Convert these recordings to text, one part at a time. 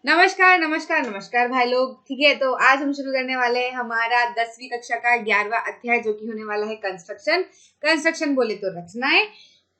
नमस्कार नमस्कार नमस्कार भाई लोग। ठीक है, तो आज हम शुरू करने वाले हैं हमारा 10वीं कक्षा का 11वां अध्याय, जो कि होने वाला है कंस्ट्रक्शन। कंस्ट्रक्शन बोले तो रचनाएं।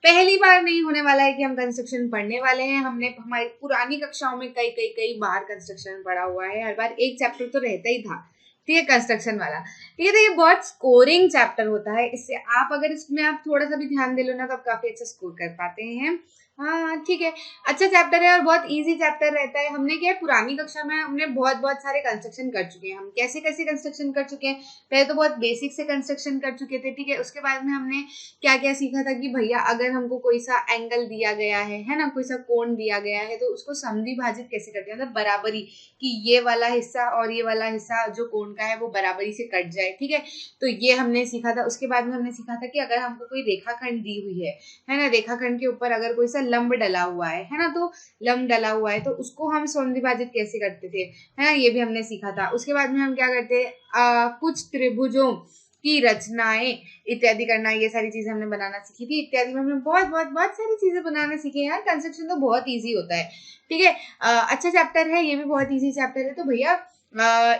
पहली बार नहीं होने वाला है कि हम कंस्ट्रक्शन पढ़ने वाले हैं। हमने हमारी पुरानी कक्षाओं में कई कई कई बार कंस्ट्रक्शन पढ़ा हुआ है। हर बार एक चैप्टर तो रहता ही था, ठीक है, कंस्ट्रक्शन वाला। ठीक है, तो ये बहुत स्कोरिंग चैप्टर होता है। इससे आप अगर इसमें आप थोड़ा सा भी ध्यान दे लो ना, तो आप काफी अच्छा स्कोर कर पाते हैं। हाँ ठीक है, अच्छा चैप्टर है और बहुत इजी चैप्टर रहता है। हमने क्या है, पुरानी कक्षा में हमने बहुत बहुत सारे कंस्ट्रक्शन कर चुके हैं। हम कैसे कैसे कंस्ट्रक्शन कर चुके हैं, पहले तो बहुत बेसिक से कंस्ट्रक्शन कर चुके थे। ठीक है, उसके बाद में हमने क्या क्या सीखा था कि भैया अगर हमको कोई सा एंगल दिया गया है ना, कोई सा कोण दिया गया है, तो उसको समद्विभाजित कैसे करते हैं, मतलब बराबरी, कि ये वाला हिस्सा और ये वाला हिस्सा जो कोण का है वो बराबरी से कट जाए। ठीक है, तो ये हमने सीखा था। उसके बाद में हमने सीखा था कि अगर हमको कोई रेखाखंड दी हुई है ना, रेखाखंड के ऊपर अगर कोई सा लंब डला हुआ है ना, तो लंब डला हुआ है तो उसको हम समद्विभाजित कैसे करते थे, है ना, ये भी हमने सीखा था। उसके बाद में हम क्या करते हैं, कुछ त्रिभुजों की रचनाएं इत्यादि करना, ये सारी चीजें हमने बनाना सीखी थी। इत्यादि में हमने बहुत बहुत बहुत सारी चीजें बनाना सीखी यार। कंस्ट्रक्शन तो बहुत इजी होता है। ठीक है, अच्छा चैप्टर है, ये भी बहुत इजी चैप्टर है। तो भैया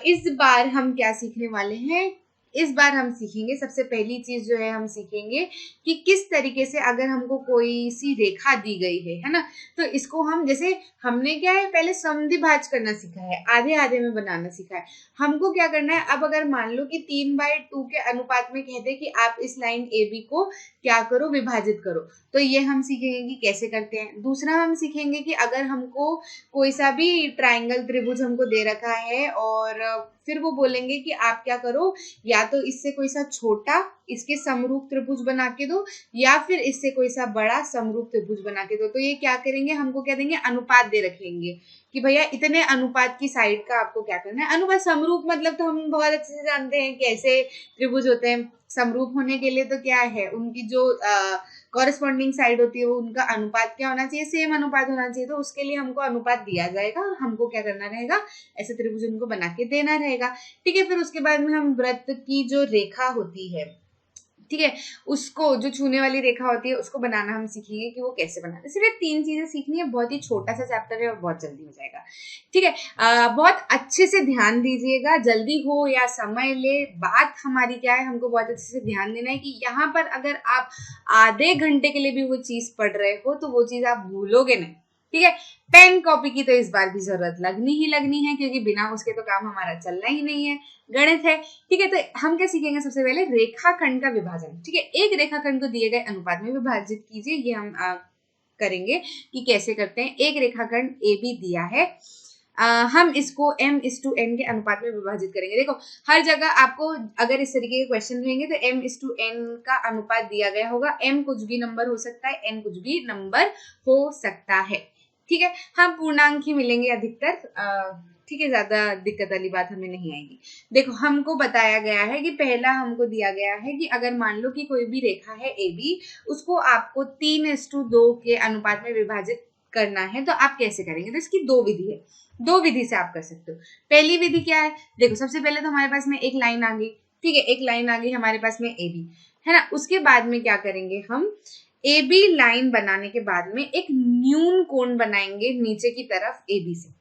इस बार हम क्या सीखने वाले हैं, इस बार हम सीखेंगे, सबसे पहली चीज जो है हम सीखेंगे कि किस तरीके से अगर हमको कोई सी रेखा दी गई है ना, तो इसको हम, जैसे हमने क्या है, पहले समद्विभाज करना सीखा है, आधे आधे में बनाना सीखा है। हमको क्या करना है, अब अगर मान लो कि 3/2 के अनुपात में कहते हैं कि आप इस लाइन ए बी को क्या करो, विभाजित करो, तो ये हम सीखेंगे कि कैसे करते हैं। दूसरा हम सीखेंगे कि अगर हमको कोई सा भी ट्राइंगल त्रिभुज हमको दे रखा है और फिर वो बोलेंगे कि आप क्या करो, या तो इससे कोई सा छोटा इसके समरूप त्रिभुज बना के दो, या फिर इससे कोई सा बड़ा समरूप त्रिभुज बना के दो। तो ये क्या करेंगे, हमको क्या देंगे, अनुपात दे रखेंगे कि भैया इतने अनुपात की साइड का आपको क्या करना है। अनुपात, समरूप मतलब तो हम बहुत अच्छे से जानते हैं कैसे त्रिभुज होते हैं। समरूप होने के लिए तो क्या है, उनकी जो कॉरेस्पॉन्डिंग साइड होती है वो उनका अनुपात क्या होना चाहिए, सेम अनुपात होना चाहिए। तो उसके लिए हमको अनुपात दिया जाएगा और हमको क्या करना रहेगा, ऐसे त्रिभुज उनको बना के देना रहेगा। ठीक है, फिर उसके बाद में हम वृत्त की जो रेखा होती है, ठीक है, उसको, जो छूने वाली रेखा होती है, उसको बनाना हम सीखेंगे कि वो कैसे बनाते हैं। सिर्फ 3 चीजें सीखनी है, बहुत ही छोटा सा चैप्टर है और बहुत जल्दी हो जाएगा। ठीक है, बहुत अच्छे से ध्यान दीजिएगा, जल्दी हो या समय ले, बात हमारी क्या है, हमको बहुत अच्छे से ध्यान देना है कि यहाँ पर अगर आप आधे घंटे के लिए भी वो चीज पढ़ रहे हो तो वो चीज आप भूलोगे नहीं। ठीक है, पेन कॉपी की तो इस बार भी जरूरत लगनी ही लगनी है, क्योंकि बिना उसके तो काम हमारा चलना ही नहीं है, गणित है। ठीक है, तो हम क्या सीखेंगे, सबसे पहले रेखाखंड का विभाजन। ठीक है, एक रेखाखंड को दिए गए अनुपात में विभाजित कीजिए, ये हम करेंगे कि कैसे करते हैं। एक रेखाखंड ए बी दिया है, हम इसको m/n के अनुपात में विभाजित करेंगे। देखो, हर जगह आपको अगर इस तरीके के क्वेश्चन रहेंगे तो m/n का अनुपात दिया गया होगा। m कुछ भी नंबर हो सकता है, n कुछ भी नंबर हो सकता है। ठीक है, हम पूर्णांक ही मिलेंगे अधिकतर। ठीक है, ज्यादा दिक्कत वाली बात हमें नहीं आएगी। देखो, हमको बताया गया है कि पहला हमको दिया गया है कि अगर मान लो कि कोई भी रेखा है ए बी, उसको आपको 3:2 के अनुपात में विभाजित करना है, तो आप कैसे करेंगे। तो इसकी 2 विधि है, 2 विधि से आप कर सकते हो। पहली विधि क्या है, देखो, सबसे पहले तो हमारे पास में एक लाइन आ गई। ठीक है, एक लाइन आ गई हमारे पास में ए बी, है ना। उसके बाद में क्या करेंगे, हम ए बी लाइन बनाने के बाद में एक न्यून कोण बनाएंगे नीचे की तरफ ए बी से।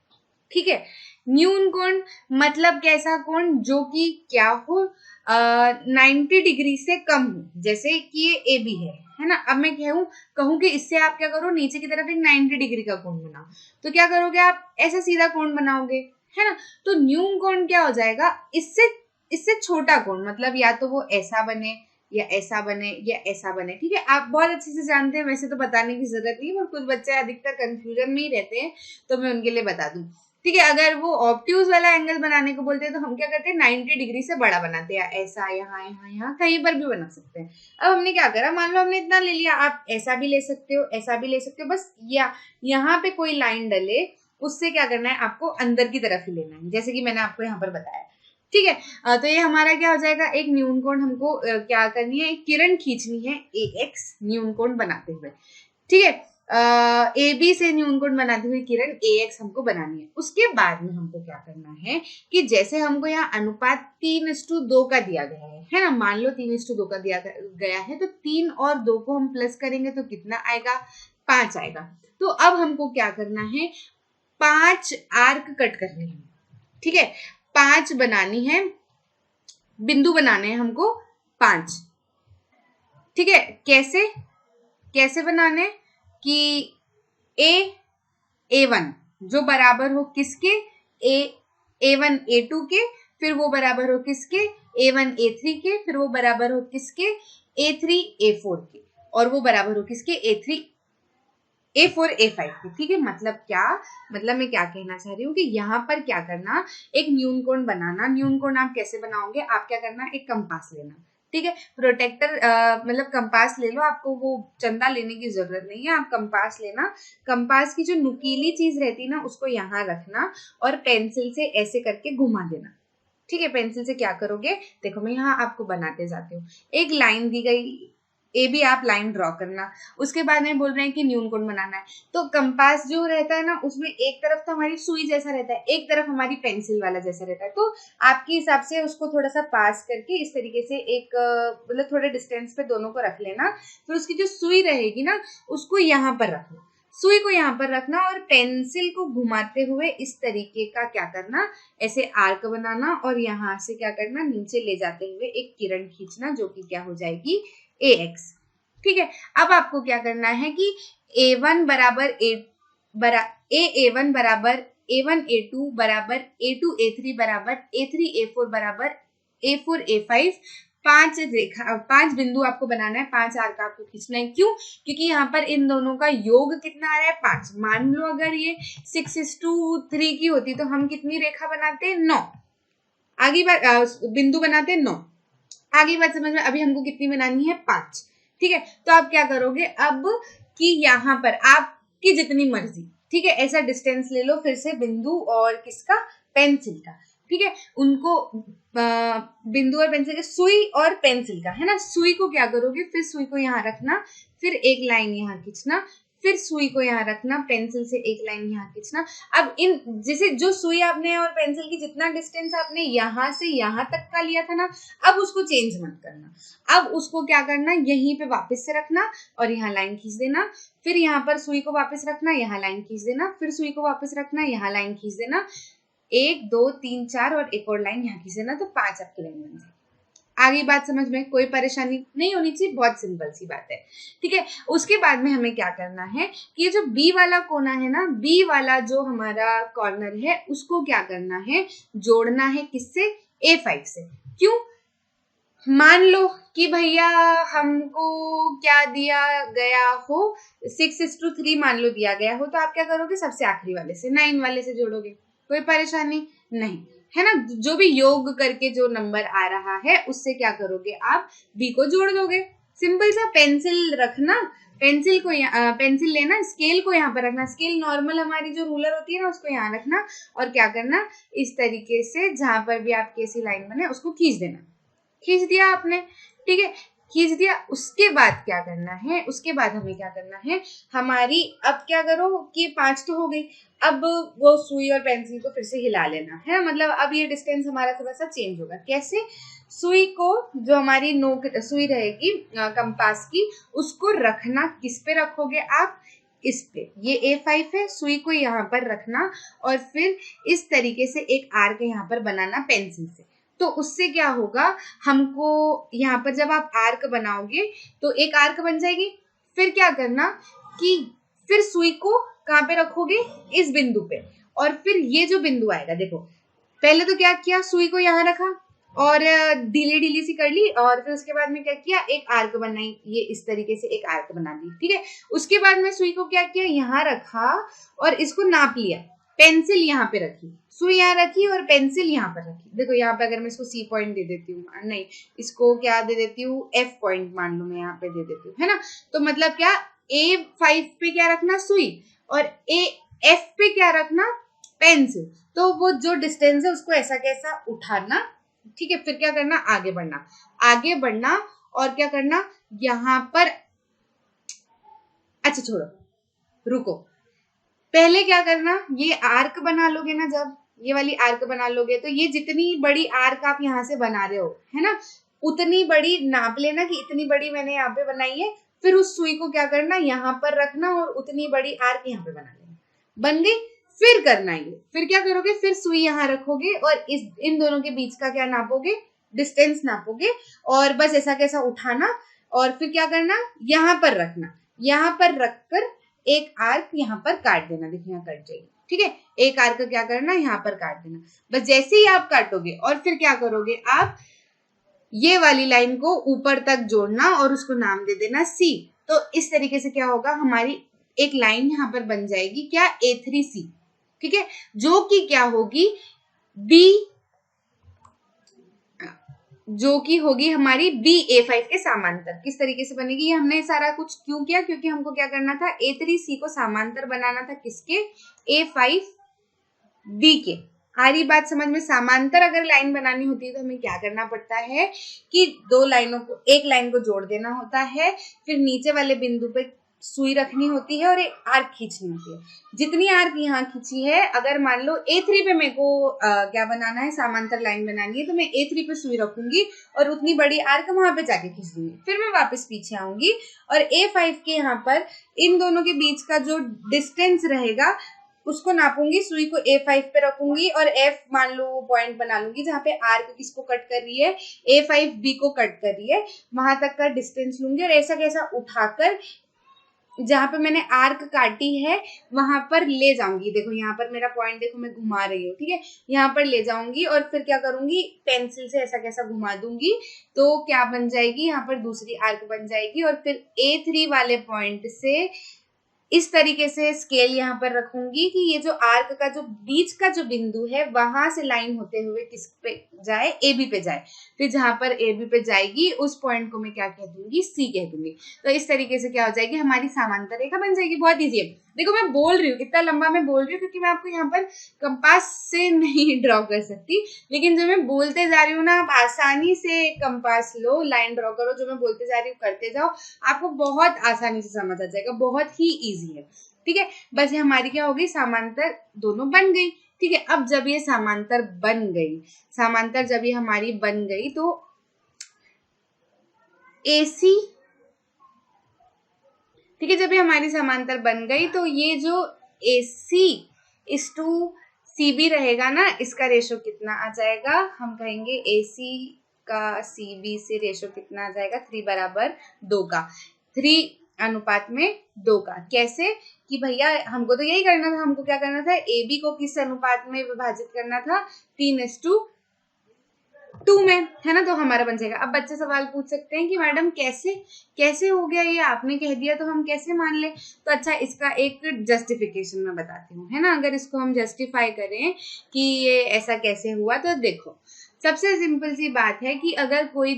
ठीक है, न्यून कोण मतलब कैसा कोण, जो कि क्या हो, 90 डिग्री से कम हो। जैसे कि ये ए बी है ना। अब मैं कहूं कि इससे आप क्या करो, नीचे की तरफ एक 90 डिग्री का कोण बनाओ, तो क्या करोगे आप, ऐसा सीधा कोण बनाओगे, है ना। तो न्यून कोण क्या हो जाएगा, इससे इससे छोटा कोण, मतलब या तो वो ऐसा बने या ऐसा बने या ऐसा बने। ठीक है, आप बहुत अच्छे से जानते हैं, वैसे तो बताने की जरूरत नहीं, पर कुछ बच्चे अधिकतर कंफ्यूजन में ही रहते हैं, तो मैं उनके लिए बता दूं। ठीक है, अगर वो ऑब्ट्यूज वाला एंगल बनाने को बोलते हैं तो हम क्या करते हैं, 90 डिग्री से बड़ा बनाते हैं, ऐसा, यहाँ यहाँ यहाँ कहीं पर भी बना सकते हैं। अब हमने क्या करा, मान लो हमने इतना ले लिया, आप ऐसा भी ले सकते हो, ऐसा भी ले सकते हो, बस या यहाँ पे कोई लाइन डले, उससे क्या करना है, आपको अंदर की तरफ ही लेना है, जैसे कि मैंने आपको यहाँ पर बताया। ठीक है, तो ये हमारा क्या हो जाएगा, एक न्यून कोण हमको क्या करनी है, एक किरण खींचनी है AX न्यून कोण बनाते हुए। ठीक है, ए बी से न्यून कोण बनाते हुए किरण AX हमको बनानी है। उसके बाद में हमको क्या करना है कि जैसे हमको यहाँ अनुपात 3:2 का दिया गया है ना, मान लो 3:2 का दिया गया है, तो 3 और 2 को हम प्लस करेंगे तो कितना आएगा, 5 आएगा। तो अब हमको क्या करना है, 5 आर्क कट करने हैं, ठीक है, 5 बनानी है, बिंदु बनाने हैं हमको 5, ठीक है। कैसे कैसे बनाने कि A1 जो बराबर हो किसके, A1 A2 के, फिर वो बराबर हो किसके, A1 A3 के, फिर वो बराबर हो किसके, A3 A4 के, और वो बराबर हो किसके, A3 A4 A5 के, ठीक है। मतलब क्या, मतलब मैं क्या कहना चाह रही हूँ कि यहाँ पर क्या करना, एक न्यूनकोण बनाना। न्यूनकोण आप कैसे बनाओगे, आप क्या करना, एक कंपास लेना, ठीक है। प्रोटेक्टर मतलब कंपास ले लो, आपको वो चंदा लेने की जरूरत नहीं है, आप कंपास लेना। कंपास की जो नुकीली चीज रहती है ना उसको यहाँ रखना और पेंसिल से ऐसे करके घुमा देना, ठीक है। पेंसिल से क्या करोगे, देखो मैं यहाँ आपको बनाते जाती हूँ। एक लाइन दी गई ए बी, आप लाइन ड्रॉ करना। उसके बाद में बोल रहे हैं कि न्यूनकोण बनाना है, तो कंपास जो रहता है ना उसमें एक तरफ तो हमारी सुई जैसा रहता है, एक तरफ हमारी पेंसिल वाला जैसा रहता है। तो आपके हिसाब से उसको थोड़ा सा पास करके इस तरीके से एक मतलब थोड़े डिस्टेंस पे दोनों को रख लेना। फिर उसकी जो सुई रहेगी ना उसको यहाँ पर रखना, सुई को यहाँ पर रखना और पेंसिल को घुमाते हुए इस तरीके का क्या करना, ऐसे आर्क बनाना और यहाँ से क्या करना, नीचे ले जाते हुए एक किरण खींचना जो कि क्या हो जाएगी, AX, ठीक है। अब आपको क्या करना है कि A1 बराबर A1 बराबर A1 A2 बराबर A2 A3 बराबर A3 A4 बराबर A4 A5 5 बिंदु आपको बनाना है, 5 आर्क आपको खींचना है। क्यों, क्योंकि यहाँ पर इन दोनों का योग कितना आ रहा है, 5। मान लो अगर ये 6:3 की होती तो हम कितनी रेखा बनाते हैं, 9। आगे बात बिंदु बनाते हैं 9। आगे बात समझ में, अभी हमको कितनी बनानी है, 5, ठीक है। तो आप क्या करोगे अब कि यहाँ पर आपकी जितनी मर्जी, ठीक है, ऐसा डिस्टेंस ले लो फिर से बिंदु और किसका, पेंसिल का, ठीक है। उनको बिंदु और पेंसिल का, सुई और पेंसिल का, है ना। सुई को क्या करोगे, फिर सुई को यहाँ रखना, फिर एक लाइन यहाँ खींचना, फिर सुई को यहाँ रखना, पेंसिल से एक लाइन यहाँ खींचना। अब इन जैसे जो सुई आपने और पेंसिल की जितना डिस्टेंस आपने यहाँ से यहाँ तक का लिया था ना, अब उसको चेंज मत करना। अब उसको क्या करना, यहीं पे वापस से रखना और यहाँ लाइन खींच देना। फिर यहाँ पर सुई को वापस रखना, यहाँ लाइन खींच देना, फिर सुई को वापस रखना, यहाँ लाइन खींच देना, 1 2 3 4 और एक और लाइन यहाँ खींच देना, तो 5 आपकी लाइन बन जाएगी। आगे बात समझ में, कोई परेशानी नहीं होनी चाहिए, बहुत सिंपल सी बात है, ठीक है। उसके बाद में हमें क्या करना है कि ये जो बी वाला कोना है ना, बी वाला जो हमारा कॉर्नर है उसको क्या करना है, जोड़ना है किससे, A5 से। क्यों, मान लो कि भैया हमको क्या दिया गया हो, 6:3 मान लो दिया गया हो, तो आप क्या करोगे, सबसे आखिरी वाले से 9 वाले से जोड़ोगे, कोई परेशानी नहीं, है ना। जो भी योग करके जो नंबर आ रहा है उससे क्या करोगे, आप बी को जोड़ दोगे। सिंपल सा, पेंसिल रखना, पेंसिल को पेंसिल लेना, स्केल को यहाँ पर रखना, स्केल नॉर्मल हमारी जो रूलर होती है ना उसको यहाँ रखना और क्या करना, इस तरीके से जहां पर भी आपकी ऐसी लाइन बने उसको खींच देना। खींच दिया आपने, ठीक है, खींच दिया। उसके बाद क्या करना है, उसके बाद हमें क्या करना है, हमारी अब क्या करो कि 5 तो हो गई, अब वो सुई और पेंसिल को फिर से हिला लेना है, मतलब अब ये डिस्टेंस हमारा थोड़ा सा चेंज होगा। कैसे, सुई को जो हमारी नोक सुई रहेगी कंपास की, उसको रखना, किस पे रखोगे आप, इस पे, ये A5 है, सुई को यहाँ पर रखना और फिर इस तरीके से एक आर्क यहाँ पर बनाना पेंसिल से। तो उससे क्या होगा, हमको यहाँ पर जब आप आर्क बनाओगे तो एक आर्क बन जाएगी। फिर क्या करना कि फिर सुई को कहाँ पे रखोगे, इस बिंदु पे, और फिर ये जो बिंदु आएगा, देखो पहले तो क्या किया, सुई को यहाँ रखा और ढीली ढीली सी कर ली और फिर उसके बाद में क्या किया, एक आर्क बनाई, ये इस तरीके से एक आर्क बना ली, ठीक है। उसके बाद में सुई को क्या किया, यहाँ रखा और इसको नाप लिया, पेंसिल यहाँ पे रखी, सुई यहाँ रखी और पेंसिल यहाँ पर रखी। देखो यहाँ पे अगर मैं इसको C पॉइंट दे देती हूँ, नहीं इसको क्या दे देती हूँ, F पॉइंट मान लो मैं यहाँ पे दे देती हूँ, है ना। तो मतलब क्या, A5 पे क्या रखना, सुई, और F पे क्या रखना, पेंसिल। तो वो जो डिस्टेंस है उसको ऐसा कैसा उठाना, ठीक है। फिर क्या करना, आगे बढ़ना, आगे बढ़ना और क्या करना, यहाँ पर, अच्छा छोड़ो, रुको, पहले क्या करना, ये आर्क बना लोगे ना, जब ये वाली आर्क बना लोगे तो ये जितनी बड़ी आर्क आप यहाँ से बना रहे हो, है ना, उतनी बड़ी नाप लेना कि इतनी बड़ी मैंने यहाँ पे बनाई है। फिर उस सुई को क्या करना, यहाँ पर रखना और उतनी बड़ी आर्क यहाँ पे बना लेना, बन गई। फिर करना ये, फिर क्या करोगे, फिर सुई यहाँ रखोगे और इन दोनों के बीच का क्या नापोगे, डिस्टेंस नापोगे और बस ऐसा कैसा उठाना और फिर क्या करना, यहाँ पर रखना, यहाँ पर रखकर एक आर्क यहाँ पर काट देना। देखो यहाँ कट जाएगी, ठीक है, एक आर्क क्या करना, यहाँ पर काट देना। बस जैसे ही आप काटोगे और फिर क्या करोगे, आप ये वाली लाइन को ऊपर तक जोड़ना और उसको नाम दे देना सी। तो इस तरीके से क्या होगा, हमारी एक लाइन यहाँ पर बन जाएगी क्या, A3C, ठीक है, जो कि क्या होगी, B, जो कि होगी हमारी BA5 के समांतर। किस तरीके से बनेगी, ये हमने सारा कुछ क्यों किया, क्योंकि हमको क्या करना था, A3C को समांतर बनाना था किसके, A5B के। आ रही बात समझ में। समांतर अगर लाइन बनानी होती है तो हमें क्या करना पड़ता है कि दो लाइनों को, एक लाइन को जोड़ देना होता है, फिर नीचे वाले बिंदु पे सुई रखनी होती है और एक आर्क खींचनी होती है। जितनी आर्क यहाँ खींची है, अगर मान लो A3 पे मेरे को क्या बनाना है, समांतर लाइन बनानी है, तो मैं A3 पे सुई रखूंगी और उतनी बड़ी आर्क वहां पे जाके खींच दूंगी। फिर मैं वापस पीछे आऊंगी और A5 के यहाँ पर इन दोनों के बीच का जो डिस्टेंस रहेगा उसको नापूंगी, सुई को A5 पे रखूंगी और F मान लो पॉइंट बना लूंगी जहाँ पे आर्क किसको कट कर रही है, A5B को कट कर रही है, वहां तक का डिस्टेंस लूंगी और ऐसा कैसा उठाकर जहां पे मैंने आर्क काटी है वहां पर ले जाऊंगी। देखो यहाँ पर मेरा पॉइंट देखो, मैं घुमा रही हूँ, ठीक है, यहाँ पर ले जाऊंगी और फिर क्या करूंगी, पेंसिल से ऐसा कैसा घुमा दूंगी तो क्या बन जाएगी, यहाँ पर दूसरी आर्क बन जाएगी और फिर A3 वाले पॉइंट से इस तरीके से स्केल यहाँ पर रखूंगी कि ये जो आर्क का जो बीच का जो बिंदु है वहां से लाइन होते हुए किस पे जाए, AB पे जाए। फिर जहां पर AB पे जाएगी उस पॉइंट को मैं क्या कह दूंगी, C कह दूंगी। तो इस तरीके से क्या हो जाएगी, हमारी समांतर रेखा बन जाएगी। बहुत ईजी है। देखो मैं बोल रही हूँ, कितना लंबा मैं बोल रही हूँ क्योंकि मैं आपको यहाँ पर कंपास से नहीं ड्रॉ कर सकती, लेकिन जो मैं बोलते जा रही हूँ ना, आप आसानी से कंपास लो, लाइन ड्रॉ करो, जो मैं बोलते जा रही हूँ करते जाओ, आपको बहुत आसानी से समझ आ जाएगा, बहुत ही ईजी है, ठीक है। बस ये हमारी क्या हो गई, समांतर दोनों बन गई, ठीक है। अब जब ये समांतर बन गई, समांतर जब ये हमारी बन गई तो AC, ठीक है, जब ये हमारी समांतर बन गई तो ये जो AC इस टू CB रहेगा ना, इसका रेशो कितना आ जाएगा, हम कहेंगे AC का CB से रेशो कितना आ जाएगा, 3:2 का, 3:2 का। कैसे कि भैया हमको तो यही करना था, हमको क्या करना था, AB को किस अनुपात में विभाजित करना था, 3:2 में, है ना। तो हमारा बन जाएगा। अब बच्चे सवाल पूछ सकते हैं कि मैडम कैसे हो गया ये, आपने कह दिया तो हम कैसे मान ले। तो अच्छा, इसका एक जस्टिफिकेशन मैं बताती हूँ, है ना। अगर इसको हम जस्टिफाई करें कि ये ऐसा कैसे हुआ, तो देखो सबसे सिंपल सी बात है कि अगर कोई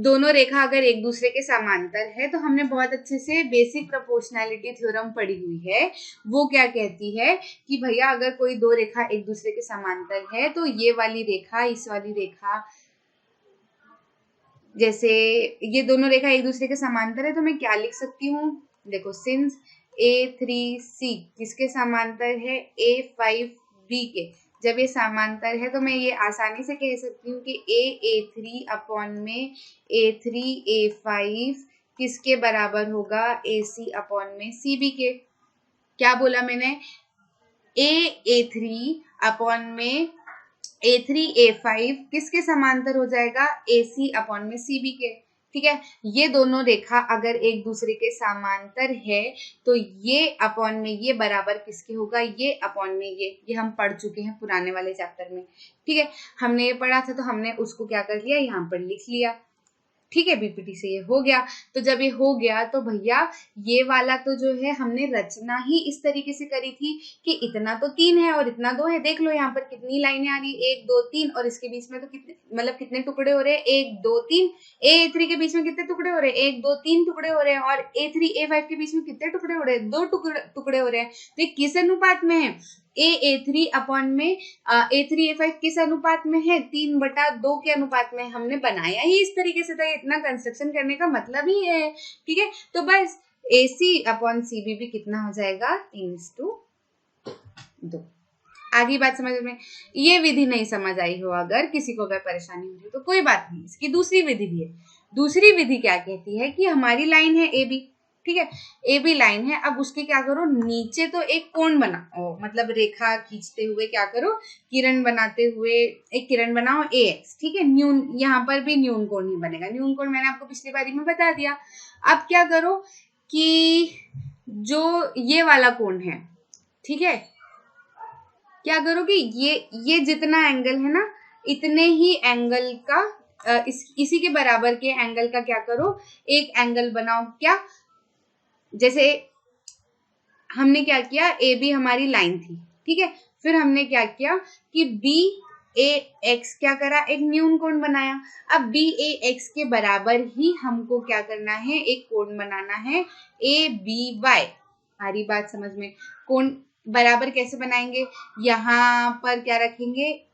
दोनों रेखा अगर एक दूसरे के समांतर है, तो हमने बहुत अच्छे से बेसिक प्रोपोर्शनैलिटी थ्योरम पढ़ी हुई है। वो क्या कहती है कि भैया अगर कोई दो रेखा एक दूसरे के समांतर है तो ये वाली रेखा, इस वाली रेखा, जैसे ये दोनों रेखा एक दूसरे के समांतर है तो मैं क्या लिख सकती हूँ, देखो सिंस A3C किसके समांतर है, A5B के। जब ये समांतर है तो मैं ये आसानी से कह सकती हूँ कि A3 अपॉन में A3A5 किसके बराबर होगा, AC अपॉन में CB के। क्या बोला मैंने, A3 अपॉन में A3A5 किसके समांतर हो जाएगा, AC अपॉन में CB के, ठीक है। ये दोनों रेखा अगर एक दूसरे के समांतर है तो ये अपॉन में ये बराबर किसके होगा, ये अपॉन में ये हम पढ़ चुके हैं पुराने वाले चैप्टर में, ठीक है। हमने ये पढ़ा था तो हमने उसको क्या कर लिया, यहाँ पर लिख लिया, ठीक है। बीपीटी से ये हो गया। तो जब ये हो गया तो भैया ये वाला तो जो है हमने रचना ही इस तरीके से करी थी कि इतना तो 3 है और इतना 2 है। देख लो यहाँ पर कितनी लाइनें आ रही, 1 2 3, और इसके बीच में तो कितने टुकड़े हो रहे हैं, 1 2 3। A3 के बीच में कितने टुकड़े हो रहे हैं, 1 2 3 टुकड़े हो रहे हैं, और A3A5 के बीच में कितने टुकड़े हो रहे हैं, 2 टुकड़े हो रहे हैं। तो ये किस अनुपात में है, A3 अपॉन में A3A5 किस अनुपात में है, 3/2 के अनुपात में। हमने बनाया ही इस तरीके से था, इतना कंस्ट्रक्शन करने का मतलब ही है, ठीक है। तो बस AC अपॉन CB भी कितना हो जाएगा, 3:2। आगे बात समझ में, ये विधि नहीं समझ आई हो, अगर किसी को अगर परेशानी हो रही तो कोई बात नहीं, इसकी दूसरी विधि भी है। दूसरी विधि क्या कहती है कि हमारी लाइन है AB, ठीक है, ए बी लाइन है। अब उसके क्या करो, नीचे तो एक कोण बनाओ, मतलब रेखा खींचते हुए क्या करो, किरण बनाते हुए एक किरण बनाओ ए एक्स, ठीक है। न्यून, यहाँ पर भी न्यून कोण ही बनेगा, न्यून कोण मैंने आपको पिछली बारी में बता दिया। अब क्या करो कि जो ये वाला कोण है, ठीक है, क्या करो कि ये जितना एंगल है ना, इतने ही एंगल का इसी के बराबर के एंगल का क्या करो, एक एंगल बनाओ। क्या, जैसे हमने क्या किया, ए बी हमारी लाइन थी, ठीक है, फिर हमने क्या किया कि बी ए एक्स क्या करा, एक न्यून कोण बनाया। अब बी ए एक्स के बराबर ही हमको क्या करना है, एक कोण बनाना है ए बी वाई। हमारी बात समझ में? कोण बराबर कैसे बनाएंगे, यहाँ पर क्या रखेंगे,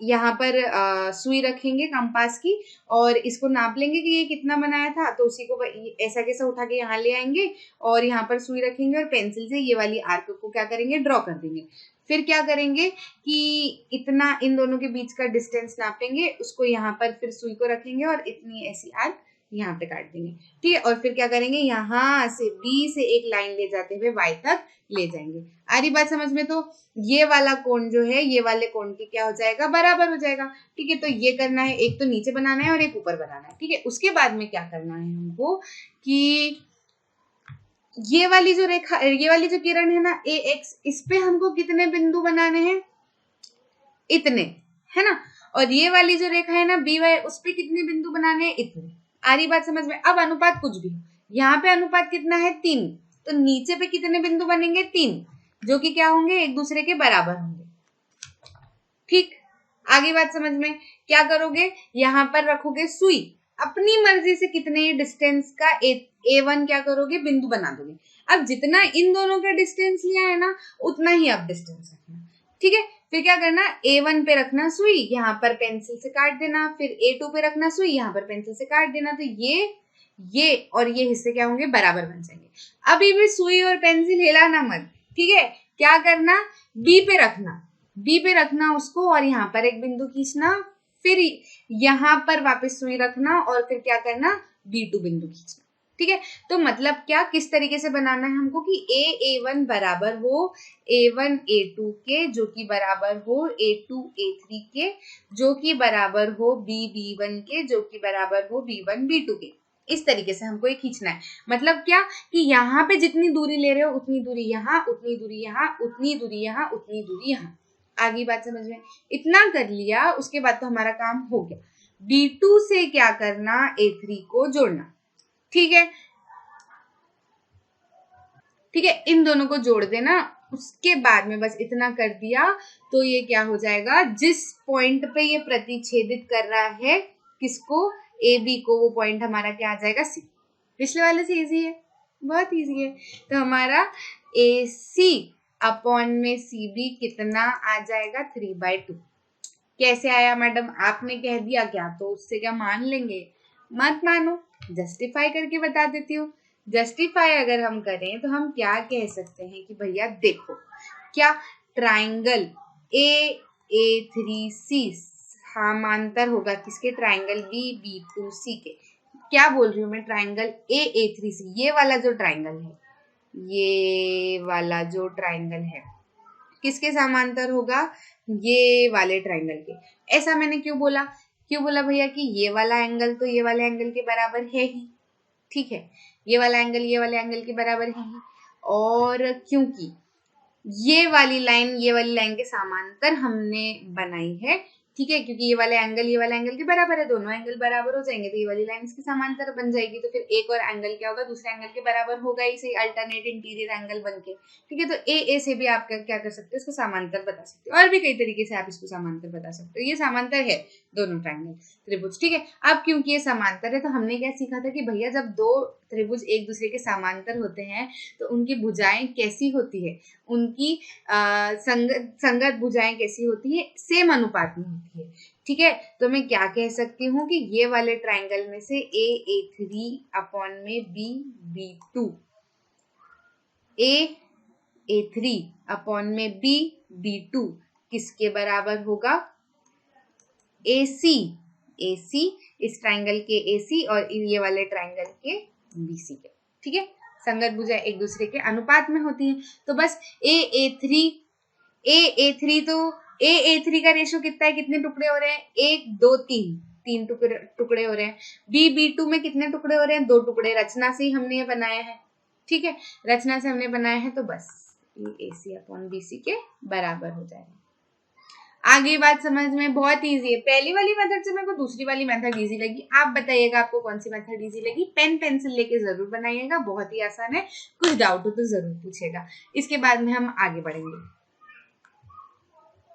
यहाँ पर सुई रखेंगे कंपास की, और इसको नाप लेंगे कि ये कितना बनाया था, तो उसी को ऐसा कैसा उठा के यहाँ ले आएंगे और यहाँ पर सुई रखेंगे और पेंसिल से ये वाली आर्क को क्या करेंगे, ड्रॉ कर देंगे। फिर क्या करेंगे कि इतना इन दोनों के बीच का डिस्टेंस नापेंगे, उसको यहाँ पर फिर सुई को रखेंगे और इतनी ऐसी आर्क यहाँ पे काट देंगे, ठीक है। और फिर क्या करेंगे, यहाँ से बी से एक लाइन ले जाते हुए वाई तक ले जाएंगे। आ रही बात समझ में? तो ये वाला कोण जो है, ये वाले कोण के क्या हो जाएगा, बराबर हो जाएगा, ठीक है। तो ये करना है, एक तो नीचे बनाना है और एक ऊपर बनाना है, ठीक है। उसके बाद में क्या करना है हमको कि ये वाली जो रेखा, ये वाली जो किरण है ना ए एक्स, इस पे हमको कितने बिंदु बनाने हैं, इतने, है ना। और ये वाली जो रेखा है ना बी वाई, उस पे कितने बिंदु बनाने हैं, इतने। आ रही बात समझ में? अब अनुपात कुछ भी, यहाँ पे अनुपात कितना है, 3, तो नीचे पे कितने बिंदु बनेंगे, 3, जो कि क्या होंगे, एक दूसरे के बराबर होंगे, ठीक। आगे बात समझ में? क्या करोगे, यहाँ पर रखोगे सुई, अपनी मर्जी से कितने डिस्टेंस का A1 क्या करोगे, बिंदु बना दोगे। अब जितना इन दोनों का डिस्टेंस लिया है ना, उतना ही अब डिस्टेंस रखना, ठीक है। फिर क्या करना, A1 पे रखना सुई, यहाँ पर पेंसिल से काट देना, फिर A2 पे रखना सुई, यहाँ पर पेंसिल से काट देना, तो ये और ये हिस्से क्या होंगे, बराबर बन जाएंगे। अभी भी सुई और पेंसिल हिलाना मत, ठीक है। क्या करना, बी पे रखना उसको, और यहाँ पर एक बिंदु खींचना, फिर यहाँ पर वापस सुई रखना, और फिर क्या करना, B2 बिंदु खींचना, ठीक है। तो मतलब क्या, किस तरीके से बनाना है हमको कि A1 बराबर हो A1 A2 के, जो कि बराबर हो A2 A3 के, जो कि बराबर हो B B1 के, जो कि बराबर हो B1 B2 के। इस तरीके से हमको ये खींचना है। मतलब क्या कि यहाँ पे जितनी दूरी ले रहे हो, उतनी दूरी यहाँ, उतनी दूरी यहाँ, उतनी दूरी यहाँ, उतनी दूरी यहाँ। आगे बात समझ में? इतना कर लिया, उसके बाद तो हमारा काम हो गया। B2 से क्या करना, A3 को जोड़ना, ठीक है, ठीक है, इन दोनों को जोड़ देना। उसके बाद में बस इतना कर दिया तो ये क्या हो जाएगा, जिस पॉइंट पे ये प्रतिच्छेदित कर रहा है किसको, ए बी को, वो पॉइंट हमारा क्या आ जाएगा, सी। पिछले वाले से इजी है, बहुत इजी है। तो हमारा ए सी अपॉन में सी बी कितना आ जाएगा, 3/2। कैसे आया मैडम, आपने कह दिया क्या, तो उससे क्या मान लेंगे, मत मानो, जस्टिफाई करके बता देती हूँ। जस्टिफाई अगर हम करें तो हम क्या कह सकते हैं कि भैया देखो, क्या ट्राइंगल A3C समांतर होगा किसके, ट्राइंगल B2C के। क्या बोल रही हूँ मैं, ट्राइंगल A3C, ये वाला जो ट्राइंगल है, ये वाला जो ट्राइंगल है किसके समांतर होगा, ये वाले ट्राइंगल के। ऐसा मैंने क्यों बोला भैया कि ये वाला एंगल तो ये वाले एंगल के बराबर है ही, ठीक है, ये वाला एंगल ये वाले एंगल के बराबर है ही, और क्योंकि ये वाली लाइन के समांतर हमने बनाई है, ठीक है, क्योंकि ये वाले एंगल के बराबर है, दोनों एंगल बराबर हो जाएंगे तो ये वाली लाइन इसके समांतर बन जाएगी। तो फिर एक और एंगल क्या होगा, दूसरे एंगल के बराबर होगा ही सही, अल्टरनेट इंटीरियर एंगल बनके, ठीक है। तो ए से भी आप क्या कर सकते हो, इसको समांतर बता सकते हो, और भी कई तरीके से आप इसको समांतर बता सकते हो। ये समांतर है दोनों ट्राइंगल त्रिभुज, ठीक है। अब क्योंकि ये समांतर है तो हमने क्या सीखा था कि भैया जब दो त्रिभुज एक दूसरे के समांतर होते हैं तो उनकी भुजाएं कैसी होती है, उनकी संगत भुजाएं कैसी होती है, सेम अनुपात में होती है, ठीक है। तो मैं क्या कह सकती हूँ कि ये वाले ट्राइंगल में से A3 अपॉन में B2, A3 अपॉन में B2 किसके बराबर होगा, AC इस ट्राइंगल के AC और ये वाले ट्राइंगल के BC के, ठीक है। संगत भुजा एक दूसरे के अनुपात में होती है। तो बस A3 तो A3 का रेशो कितना है, कितने टुकड़े हो रहे हैं, 1 2 3, 3 टुकड़े हो रहे हैं। B2 में कितने टुकड़े हो रहे हैं, 2 टुकड़े। रचना से ही हमने ये बनाया है, ठीक है, रचना से हमने बनाया है, तो बस ये AC/BC के बराबर हो जाएगा। आगे बात समझ में बहुत इजी है। पहली वाली मेथड से मेरे को दूसरी वाली मेथड इजी लगी। आप बताइएगा आपको कौन सी मेथड इजी लगी। पेन पेंसिल लेके जरूर बनाइएगा, बहुत ही आसान है। कुछ डाउट हो तो जरूर पूछिएगा। इसके बाद में हम आगे बढ़ेंगे।